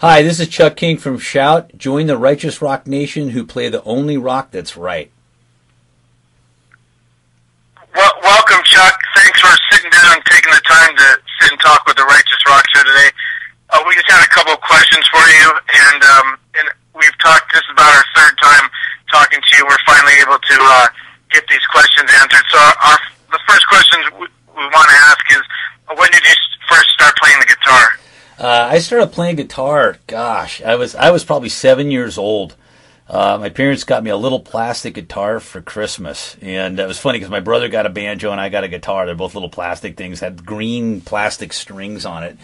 Hi, this is Chuck King from Shout. Join the Righteous Rock Nation who play the only rock that's right. Well, welcome, Chuck. Thanks for sitting down and taking the time to sit and talk with the Righteous Rock Show today. We just had a couple of questions for you, and we've talked, this is about our third time talking to you. We're finally able to get these questions answered. So the first question we want to ask is, when did you first start playing the guitar? I started playing guitar, gosh, I was probably 7 years old. My parents got me a little plastic guitar for Christmas, and it was funny because my brother got a banjo and I got a guitar. They're both little plastic things, had green plastic strings on it.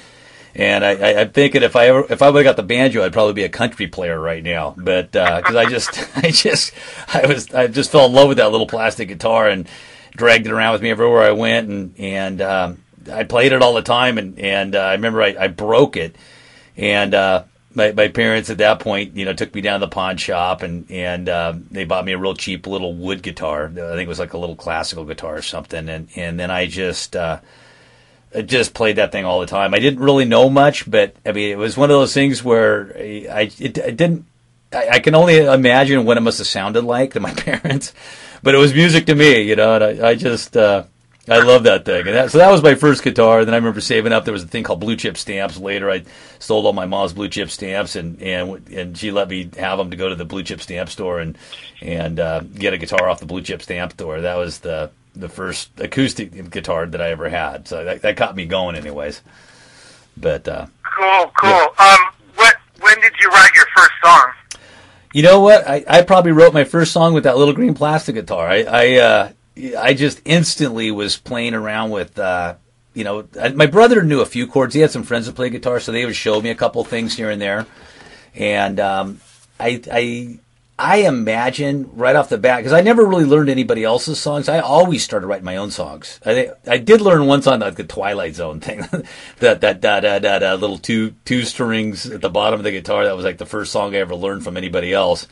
And I'm thinking if I would have got the banjo, I'd probably be a country player right now. But because I just fell in love with that little plastic guitar and dragged it around with me everywhere I went, and I played it all the time. And I remember I broke it, and my parents at that point, took me down to the pawn shop and they bought me a real cheap little wood guitar. I think it was like a little classical guitar or something, and then I just played that thing all the time. I didn't really know much, but I mean, it was one of those things where I can only imagine what it must have sounded like to my parents, but it was music to me, and I love that thing. So that was my first guitar. Then I remember saving up. There was a thing called blue chip stamps. Later, I sold all my mom's blue chip stamps, and she let me have them to go to the blue chip stamp store and get a guitar off the blue chip stamp store. That was the first acoustic guitar that I ever had. So that got me going, anyways. But cool. Yeah. When did you write your first song? You know what? I probably wrote my first song with that little green plastic guitar. I just instantly was playing around with, my brother knew a few chords. He had some friends that played guitar, so they would show me a couple things here and there. And I imagine right off the bat, because I never really learned anybody else's songs. I always started writing my own songs. I did learn one song, like the Twilight Zone thing, that little two strings at the bottom of the guitar. That was like the first song I ever learned from anybody else.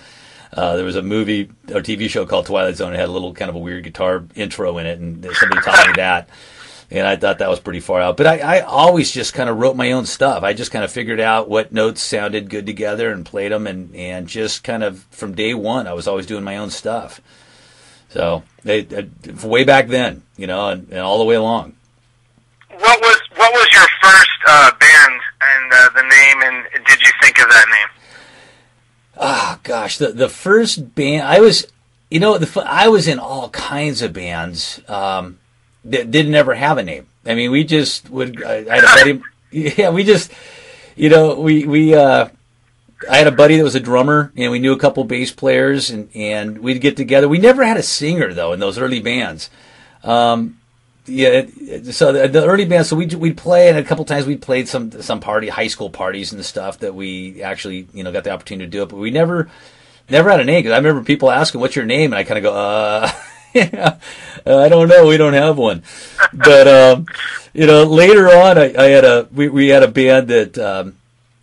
There was a movie or TV show called Twilight Zone. It had a little kind of a weird guitar intro in it, and somebody taught me that. And I thought that was pretty far out. But I always just kind of wrote my own stuff. I just kind of figured out what notes sounded good together and played them, and just kind of from day one, I was always doing my own stuff. So way back then, and all the way along. What was your first band and the name, and did you think of that name? Oh gosh, the first band I was in all kinds of bands that didn't ever have a name. I mean, we just would. I had a buddy. Yeah, we just, I had a buddy that was a drummer, and we knew a couple bass players, and we'd get together. We never had a singer though in those early bands. So the early bands, so we'd play, and a couple times we played some high school parties and stuff that we actually, got the opportunity to do it, but we never had a name, because I remember people asking, what's your name? And I kind of go, I don't know, we don't have one. But, later on, we had a band that,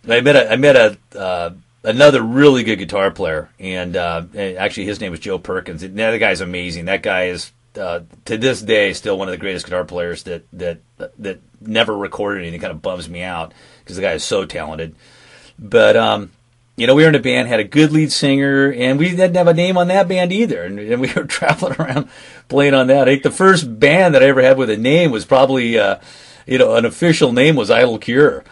I met another really good guitar player, and actually his name was Joe Perkins. That guy's amazing. That guy is, to this day, still one of the greatest guitar players that never recorded anything. It kind of bums me out because the guy is so talented. But we were in a band, had a good lead singer, and we didn't have a name on that band either. And we were traveling around playing on that. I think the first band that I ever had with a name was probably an official name was Idle Cure.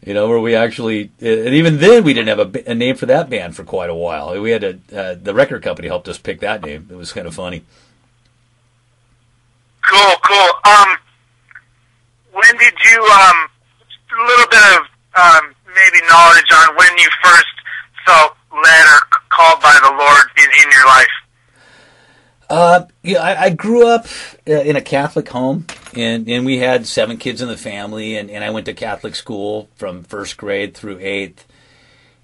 Where we actually, and even then we didn't have a name for that band for quite a while. We had the record company helped us pick that name. It was kind of funny. Cool. When did you, a little bit of maybe knowledge on when you first felt led or called by the Lord in your life? I grew up in a Catholic home, and we had 7 kids in the family, and I went to Catholic school from 1st grade through 8th.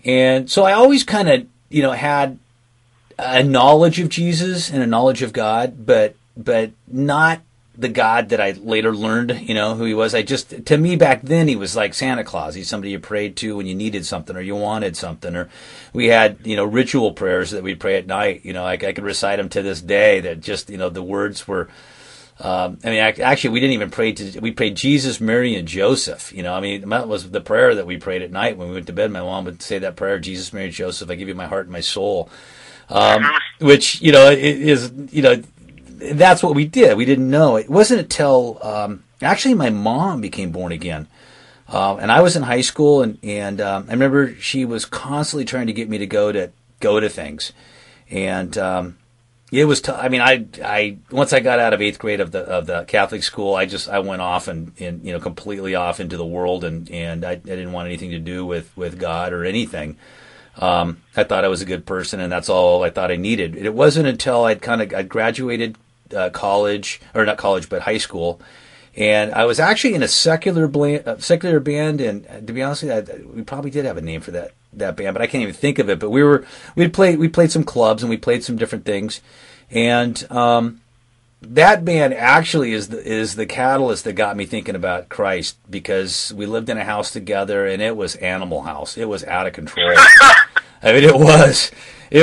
And so I always kind of, had a knowledge of Jesus and a knowledge of God, but not the God that I later learned, who he was. To me back then, he was like Santa Claus. He's somebody you prayed to when you needed something or you wanted something. Or we had, ritual prayers that we'd pray at night. I could recite them to this day, that just, the words were, I mean, actually, we didn't even pray we prayed Jesus, Mary, and Joseph. You know, I mean, that was the prayer that we prayed at night when we went to bed. My mom would say that prayer, Jesus, Mary, Joseph, I give you my heart and my soul. Which, you know, is, you know, that's what we did. We didn't know. It wasn't until, actually my mom became born again. And I was in high school and I remember she was constantly trying to get me to go to things. And, it was, I mean, I once I got out of 8th grade of the Catholic school, I went off and, you know, completely off into the world and I didn't want anything to do with God or anything. I thought I was a good person, and that's all I thought I needed. It wasn't until I'd graduated college, or not college, but high school, and I was actually in a secular band. And to be honest with you, we probably did have a name for that band, but I can't even think of it. But we played some clubs and we played some different things, and that band actually is the catalyst that got me thinking about Christ, because we lived in a house together and it was Animal House. It was out of control. I mean, it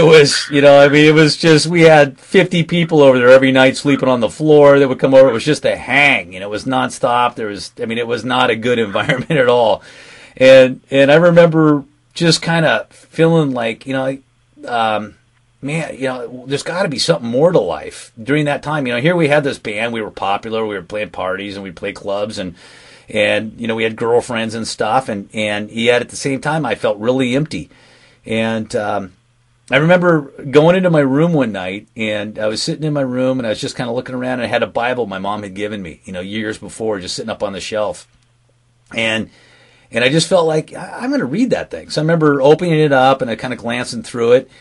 was, you know, I mean, it was just, we had 50 people over there every night sleeping on the floor that would come over. It was just a hang, and it was nonstop. It was not a good environment at all. And I remember just kind of feeling like, you know, man, you know, there's got to be something more to life. During that time, you know, here we had this band, we were popular, we were playing parties and we'd play clubs and you know, we had girlfriends and stuff, and yet at the same time I felt really empty. And I remember going into my room one night, and I was sitting in my room and I was just kind of looking around, and I had a Bible my mom had given me, you know, years before, just sitting up on the shelf. And I just felt like I'm going to read that thing. So I remember opening it up and I kind of glancing through it.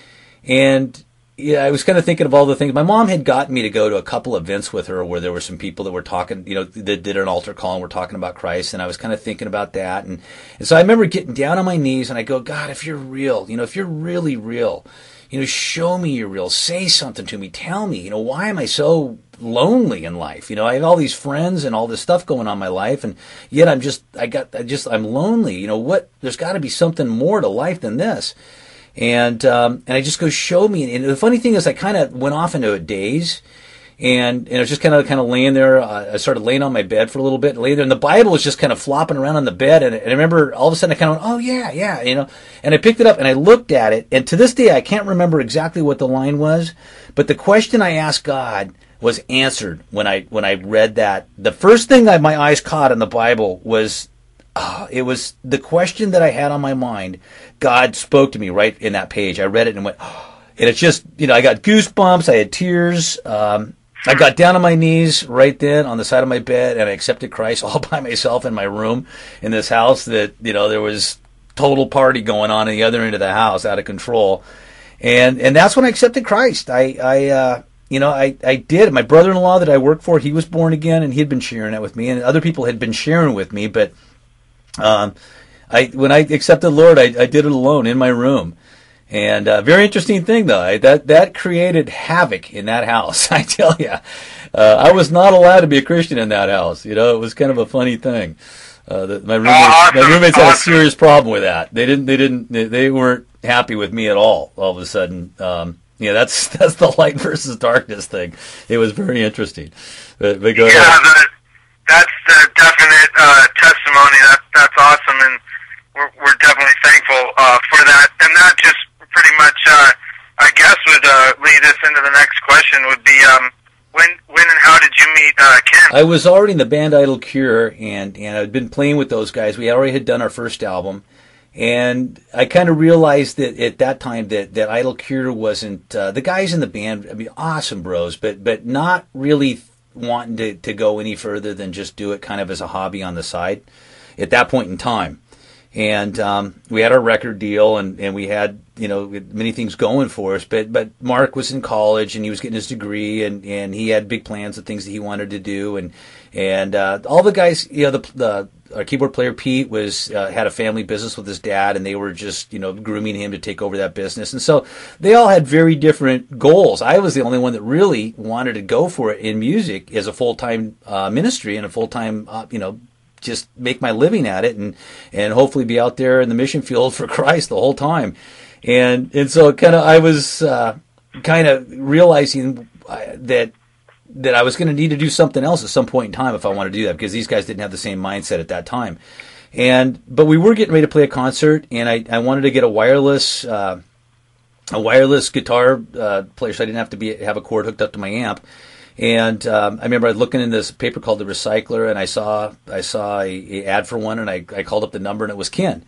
And yeah, I was kind of thinking of all the things. My mom had gotten me to go to a couple events with her where there were some people that were talking, you know, that did an altar call and were talking about Christ. And I was kind of thinking about that. And so I remember getting down on my knees and I go, God, if you're real, you know, if you're really real, you know, show me you're real. Say something to me. Tell me, you know, why am I so lonely in life? You know, I have all these friends and all this stuff going on in my life, and yet I'm lonely. You know, there's got to be something more to life than this. And I just go, show me. And the funny thing is, I kind of went off into a daze, and I was just kind of laying there. I started laying on my bed for a little bit, laying there, and the Bible was just kind of flopping around on the bed. And I remember all of a sudden I kind of went, oh yeah, you know. And I picked it up and I looked at it, and to this day I can't remember exactly what the line was, but the question I asked God was answered when I read that. The first thing that my eyes caught in the Bible was, it was the question that I had on my mind. God spoke to me right in that page. I read it and went, and it's just, you know, I got goosebumps. I had tears. I got down on my knees right then on the side of my bed, and I accepted Christ all by myself in my room in this house that, you know, there was total party going on the other end of the house, out of control. And that's when I accepted Christ. I did. My brother-in-law that I worked for, he was born again, and he had been sharing it with me, and other people had been sharing with me, but when I accepted the Lord, I did it alone in my room. And very interesting thing, though. That created havoc in that house, I tell you. I was not allowed to be a Christian in that house. You know, it was kind of a funny thing. My roommates had a serious problem with that. They weren't happy with me at all of a sudden. Yeah, that's the light versus darkness thing. It was very interesting. But go ahead. That's the definite testimony. That's awesome, and we're definitely thankful for that. And that just pretty much, I guess, would lead us into the next question. Would be when and how did you meet Ken? I was already in the band Idle Cure, and I'd been playing with those guys. We already had done our first album, and I kind of realized that at that time that Idle Cure wasn't the guys in the band. I mean, awesome bros, but not really wanting to go any further than just do it kind of as a hobby on the side at that point in time. And we had our record deal, and we had, you know, many things going for us. But Mark was in college, and he was getting his degree, and he had big plans of things that he wanted to do. And all the guys, you know, our keyboard player Pete had a family business with his dad, and they were just, you know, grooming him to take over that business. And so they all had very different goals. I was the only one that really wanted to go for it in music as a full-time ministry and a full-time, you know, just make my living at it and hopefully be out there in the mission field for Christ the whole time. And so I was kind of realizing that that I was going to need to do something else at some point in time if I wanted to do that, because these guys didn't have the same mindset at that time. But we were getting ready to play a concert, and I wanted to get a wireless guitar player, so I didn't have to have a cord hooked up to my amp. And I remember I was looking in this paper called The Recycler, and I saw a ad for one, and I called up the number, and it was Ken.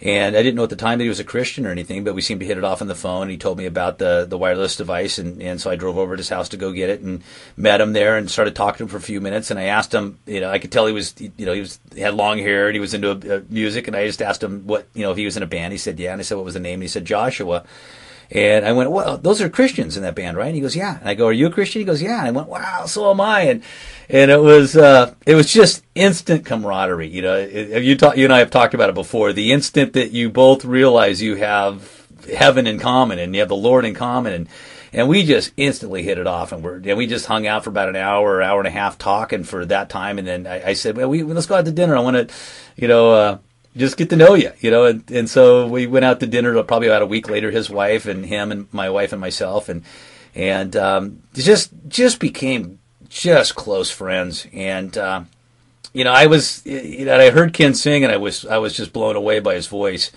And I didn't know at the time that he was a Christian or anything, but we seemed to hit it off on the phone. And he told me about the wireless device, and so I drove over to his house to go get it and met him there and started talking to him for a few minutes. And I asked him, I could tell he had long hair and he was into music. And I just asked him if he was in a band. He said, yeah. And I said, what was the name? And he said, Joshua. And I went, well, those are Christians in that band, right? And he goes, yeah. And I go, are you a Christian? He goes, yeah. And I went, wow, so am I. And it was just instant camaraderie. You and I have talked about it before. The instant that you both realize you have heaven in common and you have the Lord in common, and we just instantly hit it off, and we just hung out for about an hour and a half talking for that time. And then I said, well, let's go out to dinner. I want to, just get to know you, and so we went out to dinner probably about a week later, his wife and him and my wife and myself, and just became just close friends. And I heard Ken sing, and I was just blown away by his voice.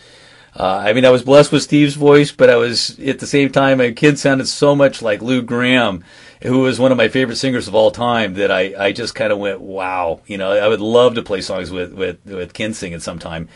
I was blessed with Steve's voice, but I was at the same time, Ken sounded so much like Lou Gramm, who was one of my favorite singers of all time, that I just kind of went, wow, I would love to play songs with Ken singing sometime.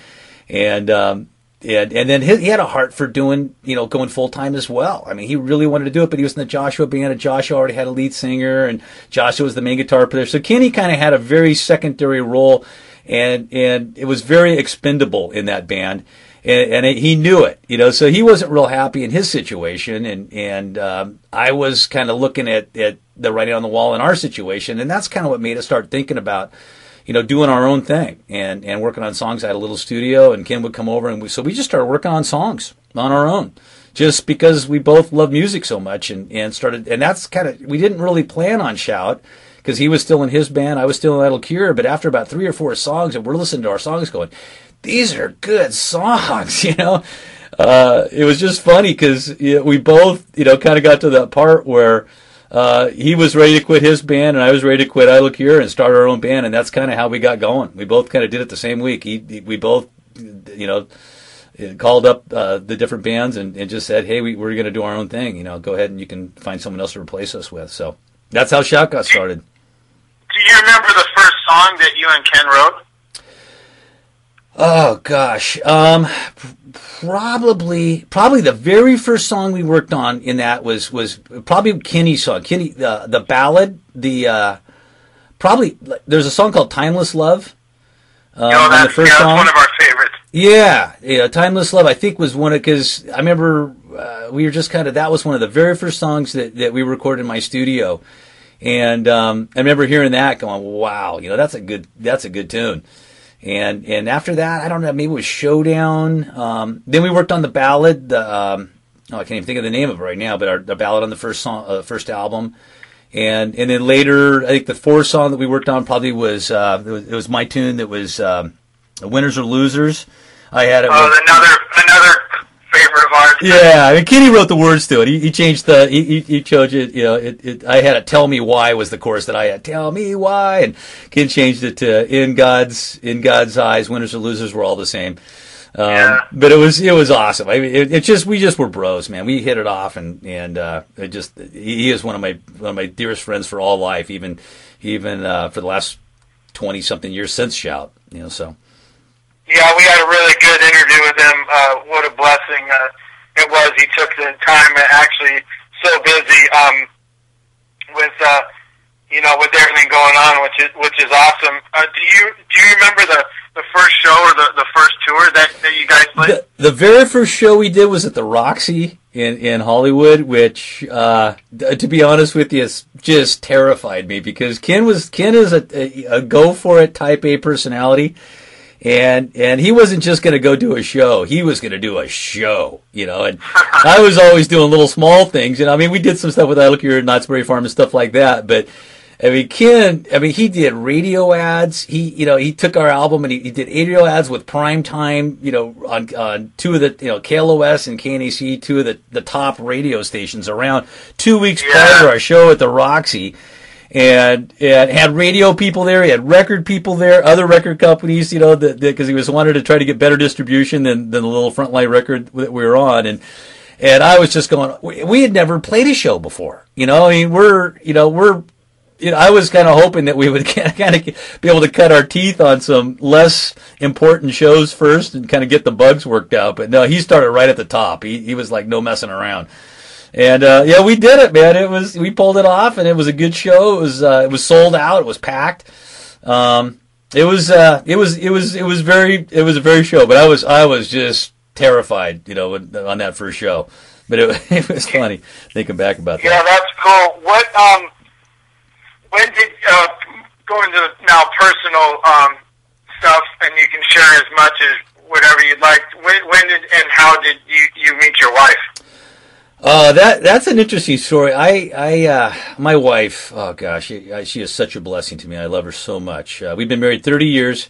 And then he had a heart for doing, going full time as well. He really wanted to do it, but he was in the Joshua band, and Joshua already had a lead singer, and Joshua was the main guitar player. So Kenny kind of had a very secondary role, and it was very expendable in that band. And he knew it, so he wasn't real happy in his situation, and I was kind of looking at the writing on the wall in our situation, and that's kind of what made us start thinking about, doing our own thing and working on songs. I had a little studio, and Ken would come over, and so we just started working on songs on our own, just because we both love music so much, and that's kind of, we didn't really plan on Shout, because he was still in his band, I was still in Idle Cure, but after about 3 or 4 songs, and we're listening to our songs going, these are good songs, It was just funny because we both, kind of got to that part where he was ready to quit his band and I was ready to quit Idle Cure and start our own band, and that's kind of how we got going. We both kind of did it the same week. We both, called up the different bands and just said, hey, we're going to do our own thing. Go ahead and you can find someone else to replace us with. So that's how Shout got started. Do you remember the first song that you and Ken wrote? Oh gosh, probably the very first song we worked on in that was probably Kenny's song. Kenny, the ballad, probably there's a song called "Timeless Love." That's one of our favorites. Yeah, "Timeless Love" I think was one because I remember we were just that was one of the very first songs that we recorded in my studio, and I remember hearing that going, wow, that's a good tune. And after that, I don't know, maybe it was Showdown. Then we worked on the ballad. I can't even think of the name of it right now, but the ballad on the first first album. And then later, I think the fourth song that we worked on probably was it was my tune that was Winners or Losers. I had it. Another favorite of ours. Yeah, Kenny wrote the words to it. He changed he chose it. I had it. Tell Me Why was the chorus that I had. Tell me why, and Ken changed it to In God's Eyes. Winners or Losers were all the same. But it was awesome. We just were bros, man. We hit it off, and he is one of my dearest friends for all life, even for the last 20 something years since Shout. So. Yeah, we had a really good interview with him. What a blessing it was. He took the time, actually so busy with everything going on, which is awesome. Do you remember the first show or the first tour that you guys played? The very first show we did was at the Roxy in Hollywood, which to be honest with you, just terrified me because Ken is a go for it type A personality. And he wasn't just going to go do a show. He was going to do a show, and I was always doing little small things. We did some stuff with Idle Cure and Knott's Berry Farm and stuff like that. But, Ken, he did radio ads. He took our album and he did radio ads with prime time, on two of the, KLOS and KNAC, two of the top radio stations around 2 weeks prior to our show at the Roxy. and had radio people there. He had record people there, other record companies, you know, because he was wanted to try to get better distribution than the little Frontline record that we were on, and I was just going. We had never played a show before, you know. I mean, I was kind of hoping that we would kind of be able to cut our teeth on some less important shows first and kind of get the bugs worked out. But no, he started right at the top. He was like no messing around. And yeah, we did it, man. We pulled it off, and it was a good show. It was sold out. It was packed. It was a very show. But I was just terrified, you know, on that first show. But it was funny thinking back about that. Yeah, that's cool. When did go into now personal stuff, and you can share as much as whatever you'd like. When did and how did you meet your wife? That's an interesting story. My wife, oh gosh, she is such a blessing to me. I love her so much. We've been married 30 years.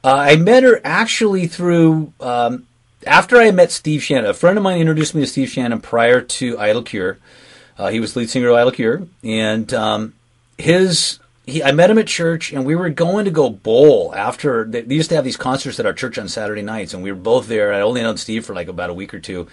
I met her actually through, after I met Steve Shannon. A friend of mine introduced me to Steve Shannon prior to Idle Cure. He was lead singer of Idle Cure, and I met him at church, and we were going to go bowl after. They used to have these concerts at our church on Saturday nights, and we were both there. I only known Steve for like about a week or two.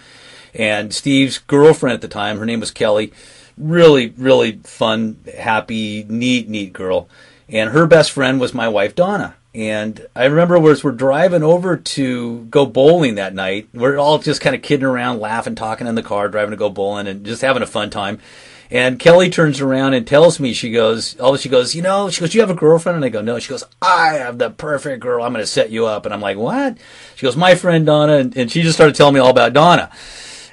And Steve's girlfriend at the time, her name was Kelly, really, really fun, happy, neat girl. And her best friend was my wife, Donna. And I remember as we're driving over to go bowling that night, we're all just kind of kidding around, laughing, talking in the car, driving to go bowling, and just having a fun time. And Kelly turns around and tells me, she goes, you have a girlfriend? And I go, no. She goes, I have the perfect girl. I'm going to set you up. And I'm like, what? She goes, my friend Donna. And she just started telling me all about Donna.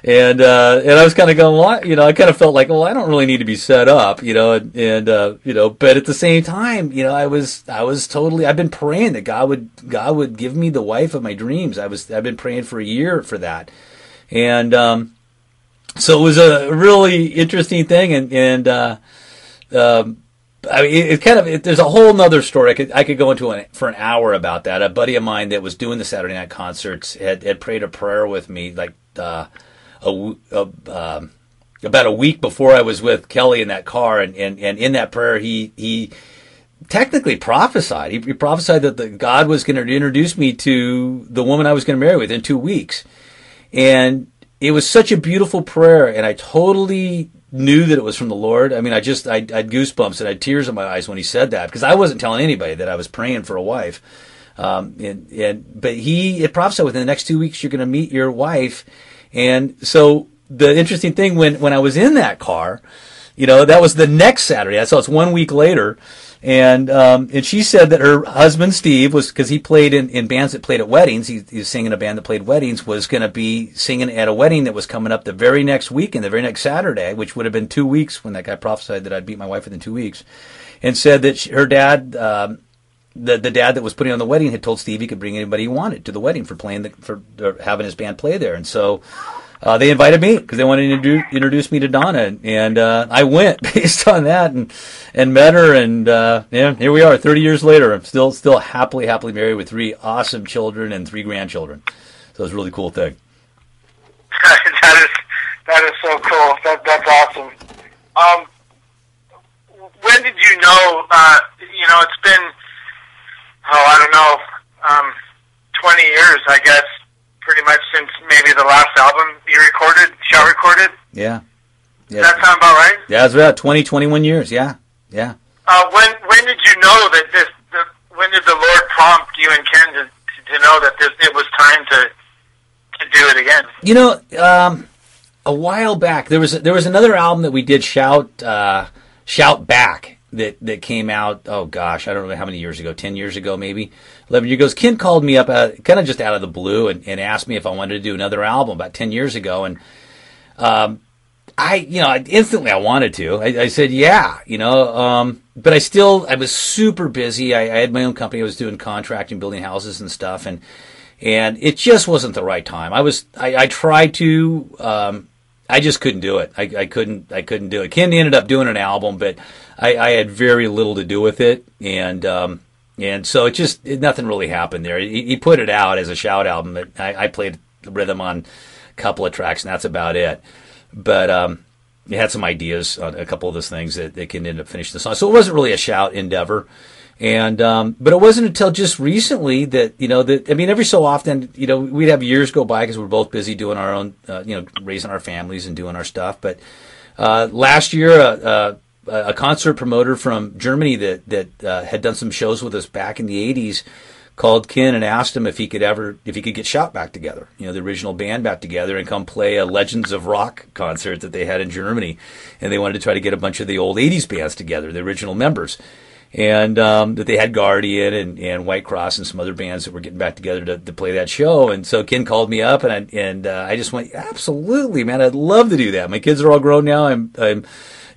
And I was kind of going, well, you know, I kind of felt like, well, I don't really need to be set up, you know, and but at the same time, you know, I was totally, I've been praying that God would give me the wife of my dreams. I've been praying for a year for that. And, so it was a really interesting thing. And I mean, it kind of, there's a whole nother story. I could go into for an hour about that. A buddy of mine that was doing the Saturday night concerts had prayed a prayer with me, like, about a week before I was with Kelly in that car, and in that prayer he technically prophesied. He prophesied that God was going to introduce me to the woman I was going to marry within 2 weeks, and it was such a beautiful prayer, and I totally knew that it was from the Lord. I mean, I'd goosebumps and I had tears in my eyes when he said that, because I wasn't telling anybody that I was praying for a wife. But he had prophesied within the next 2 weeks you're going to meet your wife. And so the interesting thing, when I was in that car, you know, that was the next Saturday. So it's 1 week later. And she said that her husband, Steve, was, because he played in bands that played at weddings. He was singing a band that played weddings, was going to be singing at a wedding that was coming up the very next weekend, the very next Saturday, which would have been 2 weeks when that guy prophesied that I'd meet my wife within 2 weeks, and said that her dad, the dad that was putting on the wedding, had told Steve he could bring anybody he wanted to the wedding for having his band play there. And so they invited me because they wanted to introduce me to Donna, and I went based on that and met her, and yeah, here we are 30 years later. I'm still happily married with 3 awesome children and 3 grandchildren. So it's a really cool thing. That is so cool. That's awesome. When did you know? You know, it's been, I don't know, 20 years, I guess, pretty much since maybe the last album you recorded. Yeah. Does that sound about right? Yeah, it's about 21 years, yeah. When did you know that when did the Lord prompt you and Ken to know that it was time to do it again? You know, a while back, there was another album that we did, Shout Back, that came out, oh gosh, I don't know how many years ago, 10 years ago maybe, 11 years ago. Ken called me up kind of just out of the blue and asked me if I wanted to do another album about 10 years ago. And instantly I wanted to. I said, yeah, but I was super busy. I had my own company. I was doing contracting, building houses and stuff. And it just wasn't the right time. I tried to, I just couldn't do it. I couldn't do it. Ken ended up doing an album, but I had very little to do with it. And so nothing really happened there. He put it out as a Shout album. I played the rhythm on a couple of tracks, and that's about it. But had some ideas on a couple of those things that they can end up finishing the song. So it wasn't really a shout endeavor. And, but it wasn't until just recently that, every so often, we'd have years go by because we're both busy doing our own, raising our families and doing our stuff. But, last year, a concert promoter from Germany that had done some shows with us back in the 80s called Ken and asked him if he could get Shout back together, the original band back together, and come play a Legends of Rock concert that they had in Germany. And they wanted to try to get a bunch of the old 80s bands together, the original members. And that they had Guardian and White Cross and some other bands that were getting back together to play that show. And so Ken called me up, and I just went, absolutely, man, I'd love to do that. My kids are all grown now. I'm kind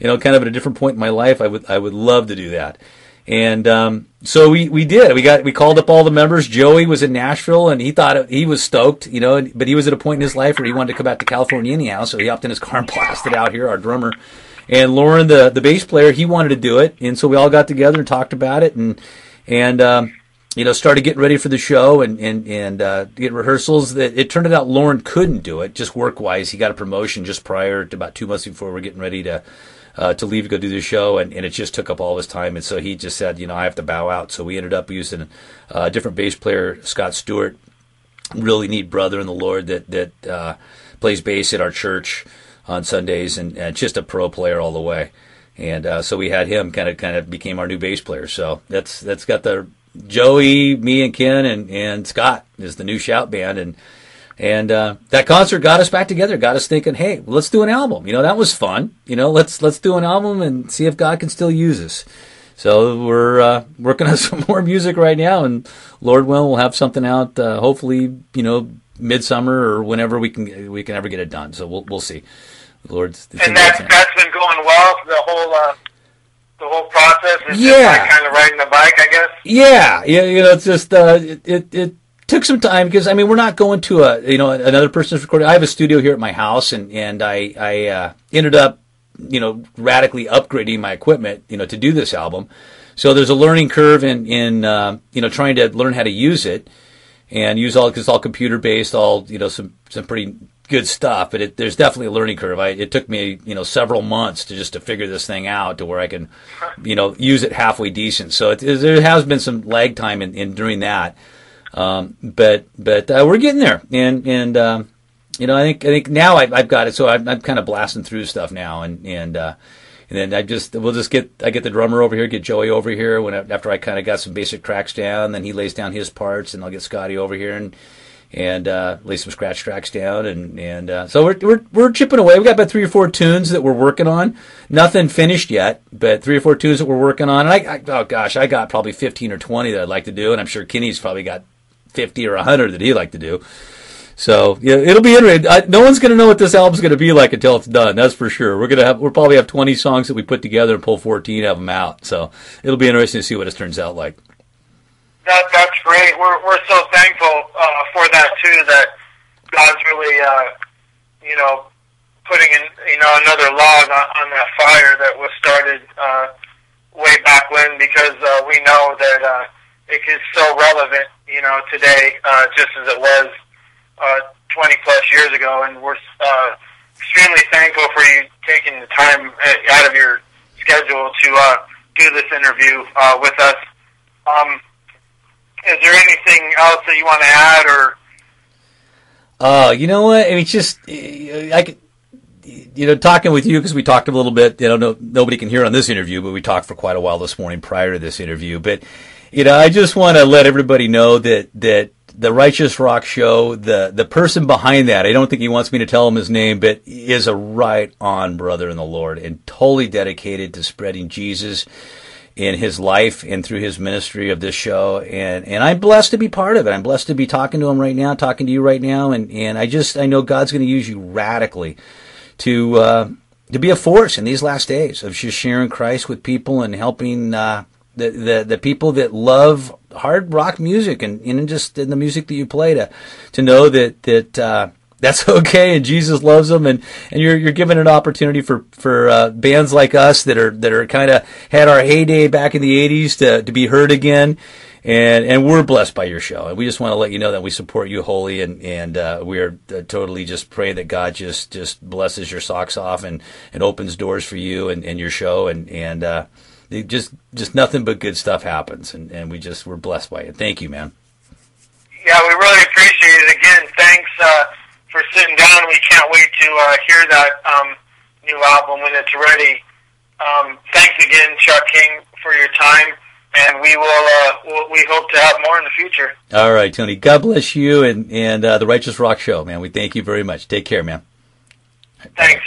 of at a different point in my life. I would love to do that. And so we did. We called up all the members. Joey was in Nashville, and he was stoked, but he was at a point in his life where he wanted to come back to California anyhow. So he hopped in his car and blasted out here, our drummer. And Lauren, the bass player, he wanted to do it, and so we all got together and talked about it, and started getting ready for the show and get rehearsals. That it turned out Lauren couldn't do it, just work wise. He got a promotion just prior to about 2 months before we're getting ready to leave to go do the show, and it just took up all his time, and so he just said, I have to bow out. So we ended up using a different bass player, Scott Stewart, really neat brother in the Lord that plays bass at our church on Sundays, and just a pro player all the way. And so we had him kind of became our new bass player. So that's got the Joey, me, and Ken, and Scott is the new Shout band. And that concert got us back together, got us thinking, hey, let's do an album. That was fun. Let's do an album and see if God can still use us. So we're working on some more music right now, and Lord willing, we'll have something out hopefully, midsummer or whenever we can ever get it done. So we'll see. Lord's, and that's been going well. The whole process is just like kind of riding the bike, I guess. Yeah. It's just it took some time because we're not going to another person's recording. I have a studio here at my house, and I ended up radically upgrading my equipment to do this album. So there's a learning curve in trying to learn how to use it and use because it's all computer based, all some pretty good stuff, but there's definitely a learning curve. It took me, several months to figure this thing out to where I can, use it halfway decent. So there has been some lag time in doing that. But we're getting there. And I think now I've got it. So I'm kind of blasting through stuff now. And then I get the drummer over here, get Joey over here after I kind of got some basic tracks down, then he lays down his parts, and I'll get Scotty over here and lay some scratch tracks down, and so we're chipping away. We got about 3 or 4 tunes that we're working on. Nothing finished yet, but 3 or 4 tunes that we're working on. And I got probably 15 or 20 that I'd like to do, and I'm sure Kenny's probably got 50 or 100 that he'd like to do. So yeah, it'll be interesting. No one's going to know what this album's going to be like until it's done. That's for sure. We'll probably have 20 songs that we put together and pull 14 of them out. So it'll be interesting to see what it turns out like. That's great. We're so thankful for that too. That God's really putting in another log on that fire that was started way back when, because we know that it is so relevant today, just as it was 20 plus years ago. And we're extremely thankful for you taking the time out of your schedule to do this interview with us. Is there anything else that you want to add, or? You know what? Talking with you, because we talked a little bit. Nobody can hear on this interview, but we talked for quite a while this morning prior to this interview. But I just want to let everybody know that the Righteous Rock Show, the person behind that, I don't think he wants me to tell him his name, but is a right on brother in the Lord and totally dedicated to spreading Jesus in his life and through his ministry of this show. And I'm blessed to be part of it. I'm blessed to be talking to him right now, talking to you right now. And I know God's going to use you radically to be a force in these last days of just sharing Christ with people and helping, the people that love hard rock music and just in the music that you play to know that that's okay, and Jesus loves them, and you're given an opportunity for bands like us that are kind of had our heyday back in the 80s to be heard again, And we're blessed by your show, and we just want to let you know that we support you wholly, and we are totally just praying that God just blesses your socks off and opens doors for you and your show, and just nothing but good stuff happens, and we're blessed by it. Thank you, man. Yeah, we really appreciate it. Again, thanks for sitting down. We can't wait to hear that new album when it's ready. Thanks again, Chuck King, for your time. And we will. We hope to have more in the future. All right, Tony. God bless you and the Righteous Rock Show, man. We thank you very much. Take care, man. Thanks.